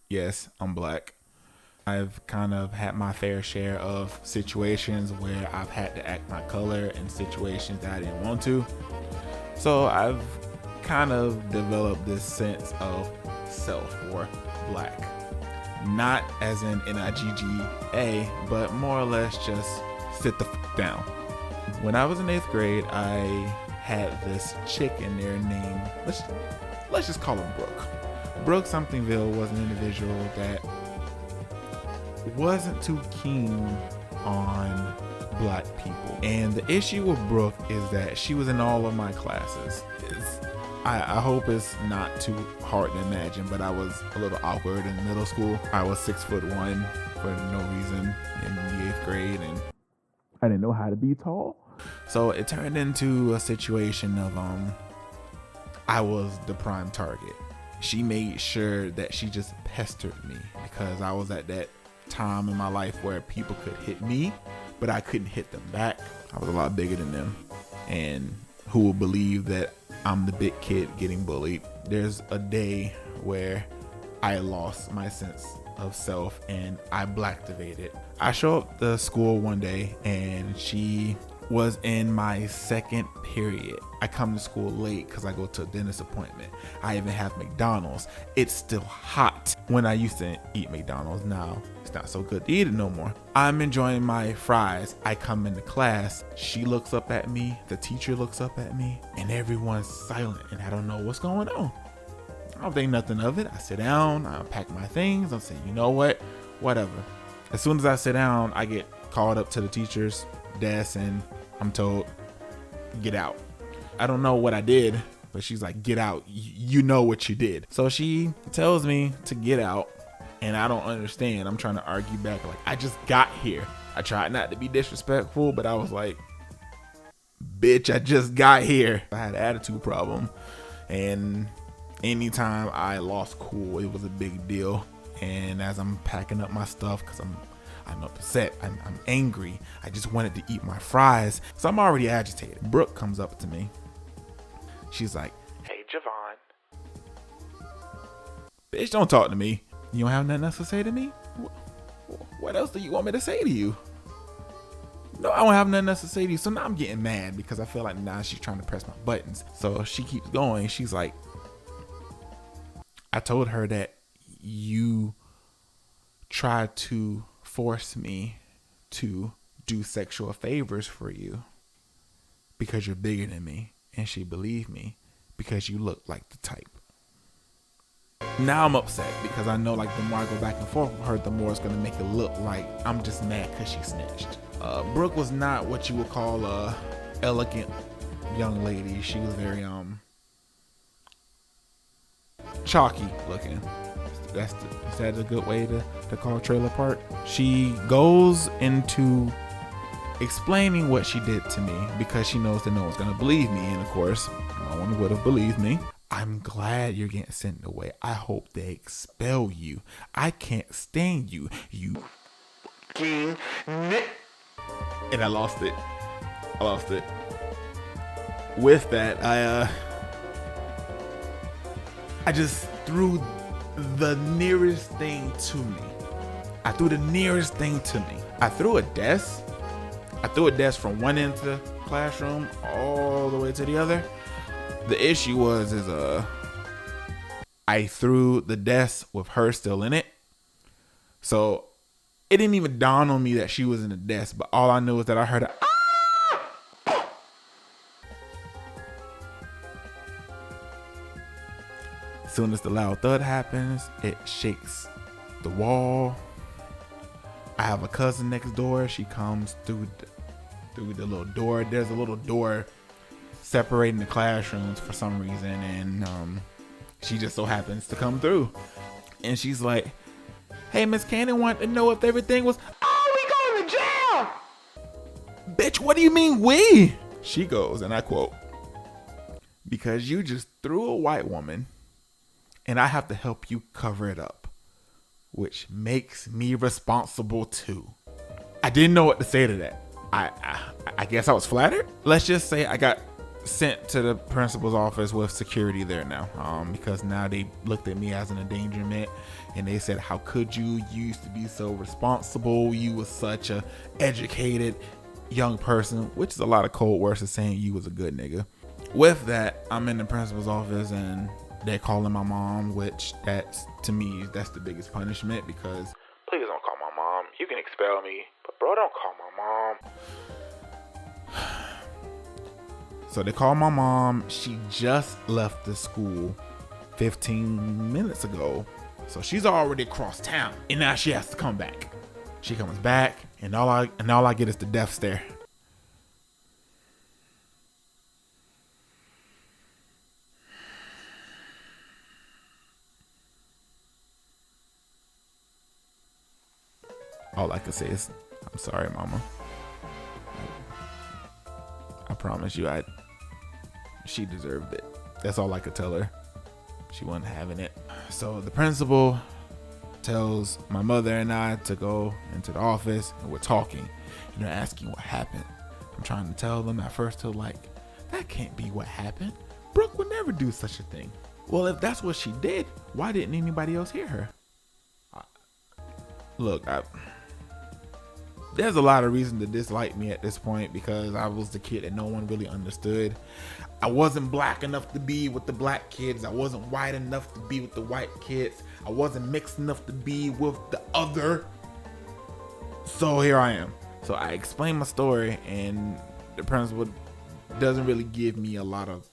Yes, I'm black. I've kind of had my fair share of situations where I've had to act my color in situations that I didn't want to. So I've kind of developed this sense of self or black. Not as in NIGGA, but more or less just sit the down. When I was in 8th grade, I had this chick in there named, let's just call her Brooke. Brooke Somethingville was an individual that wasn't too keen on black people. And the issue with Brooke is that she was in all of my classes. I hope it's not too hard to imagine, but I was a little awkward in middle school. I was 6'1" for no reason in the 8th grade, and I didn't know how to be tall. So it turned into a situation of I was the prime target. She made sure that she just pestered me because I was at that time in my life where people could hit me, but I couldn't hit them back. I was a lot bigger than them, and who will believe that I'm the big kid getting bullied? There's a day where I lost my sense of self and I blacktivated. I show up to school one day and she was in my second period. I come to school late because I go to a dentist appointment. I even have McDonald's. It's still hot. When I used to eat McDonald's, now it's not so good to eat it no more. I'm enjoying my fries. I come into class. She looks up at me. The teacher looks up at me, and everyone's silent, and I don't know what's going on. I don't think nothing of it. I sit down. I pack my things. I'm saying, you know what? Whatever. As soon as I sit down, I get called up to the teacher's desk, and I'm told, get out. I don't know what I did, but she's like, get out. You know what you did. So she tells me to get out, and I don't understand. I'm trying to argue back, like, I just got here. I tried not to be disrespectful, but I was like, bitch, I just got here. I had an attitude problem, and anytime I lost cool, it was a big deal. And as I'm packing up my stuff, because I'm upset, I'm angry, I just wanted to eat my fries, so I'm already agitated. Brooke comes up to me. She's like, hey, Javon. Bitch, don't talk to me. You don't have nothing else to say to me? What else do you want me to say to you? No, I don't have nothing else to say to you. So now I'm getting mad because I feel like now she's trying to press my buttons. So she keeps going. She's like, I told her that you tried to force me to do sexual favors for you because you're bigger than me. And she believed me because you look like the type. Now I'm upset because I know, like, the more I go back and forth with her, the more it's gonna make it look like I'm just mad because she snitched. Brooke was not what you would call a elegant young lady. She was very chalky looking. Is that a good way to call Trailer Park? She goes into explaining what she did to me because she knows that no one's gonna believe me, and of course no one would have believed me. I'm glad you're getting sent away. I hope they expel you. I can't stand you, you fucking nit. And I lost it. With that, I just threw the nearest thing to me. I threw a desk. I threw a desk from one end of the classroom all the way to the other. The issue was I threw the desk with her still in it. So it didn't even dawn on me that she was in the desk, but all I knew is that I heard a ah! As soon as the loud thud happens, it shakes the wall. I have a cousin next door. She comes through the little door. There's a little door separating the classrooms for some reason, and she just so happens to come through. And she's like, hey, Miss Cannon wanted to know if everything was, oh, we going to jail. Bitch, what do you mean we? She goes, and I quote, because you just threw a white woman and I have to help you cover it up, which makes me responsible too. I didn't know what to say to that. I guess I was flattered. Let's just say I got sent to the principal's office with security there now, because now they looked at me as an endangerment, and they said, how could you used to be so responsible, you was such a educated young person, which is a lot of cold words of saying you was a good nigga. With that, I'm in the principal's office and they're calling my mom, which that's, to me, that's the biggest punishment, because please don't call my mom. You can expel me, but bro, don't call my mom. So they call my mom. She just left the school 15 minutes ago. So she's already across town, and now she has to come back. She comes back, and all I get is the death stare. All I can say is, I'm sorry, mama. I promise you, she deserved it. That's all I could tell her. She wasn't having it. So the principal tells my mother and I to go into the office, and we're talking, and they're asking what happened. I'm trying to tell them. At first they're like, that can't be what happened. Brooke would never do such a thing. Well, if that's what she did, why didn't anybody else hear her? Look, there's a lot of reason to dislike me at this point, because I was the kid that no one really understood. I wasn't black enough to be with the black kids. I wasn't white enough to be with the white kids. I wasn't mixed enough to be with the other. So here I am. So I explain my story, and the principal doesn't really give me a lot of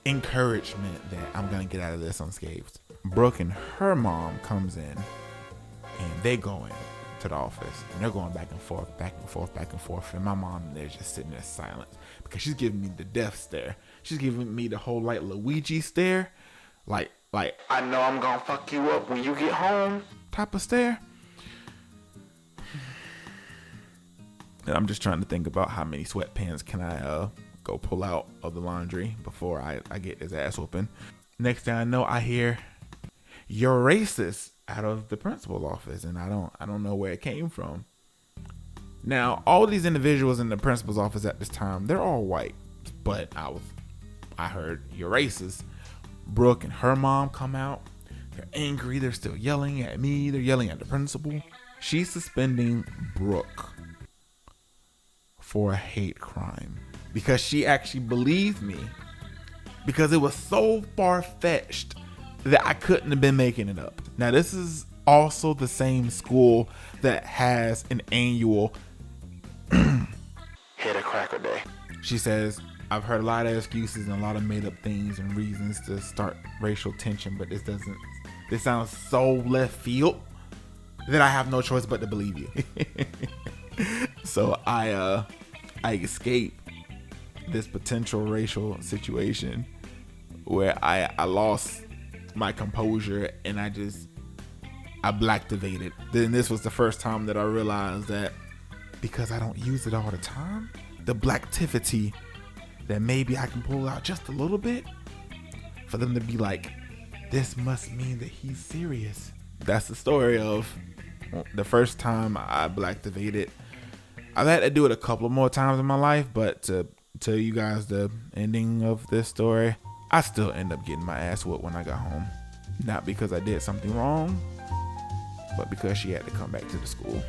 encouragement that I'm gonna get out of this unscathed. Brooke and her mom comes in, and they go in to the office, and they're going back and forth, back and forth, back and forth, and my mom and they're just sitting there silent, because she's giving me the death stare. She's giving me the whole like Luigi stare, like I know I'm gonna fuck you up when you get home type of stare. And I'm just trying to think about how many sweatpants can I go pull out of the laundry before I get his ass whooping. Next thing I know, I hear, "You're racist," out of the principal's office, and I don't know where it came from. Now, all these individuals in the principal's office at this time, they're all white, but I heard, "You're racist." Brooke and her mom come out. They're angry. They're still yelling at me. They're yelling at the principal. She's suspending Brooke for a hate crime, because she actually believed me, because it was so far-fetched that I couldn't have been making it up. Now, this is also the same school that has an annual Hit a Cracker Day. She says, I've heard a lot of excuses and a lot of made up things and reasons to start racial tension, but this sounds so left field that I have no choice but to believe you. So I escaped this potential racial situation where I lost my composure, and I Blacktivated. Then this was the first time that I realized that, because I don't use it all the time, the Blacktivate, that maybe I can pull out just a little bit for them to be like, this must mean that he's serious. That's the story of the first time I Blacktivated. I've had to do it a couple more times in my life, but to tell you guys the ending of this story, I still end up getting my ass whooped when I got home. Not because I did something wrong, but because she had to come back to the school.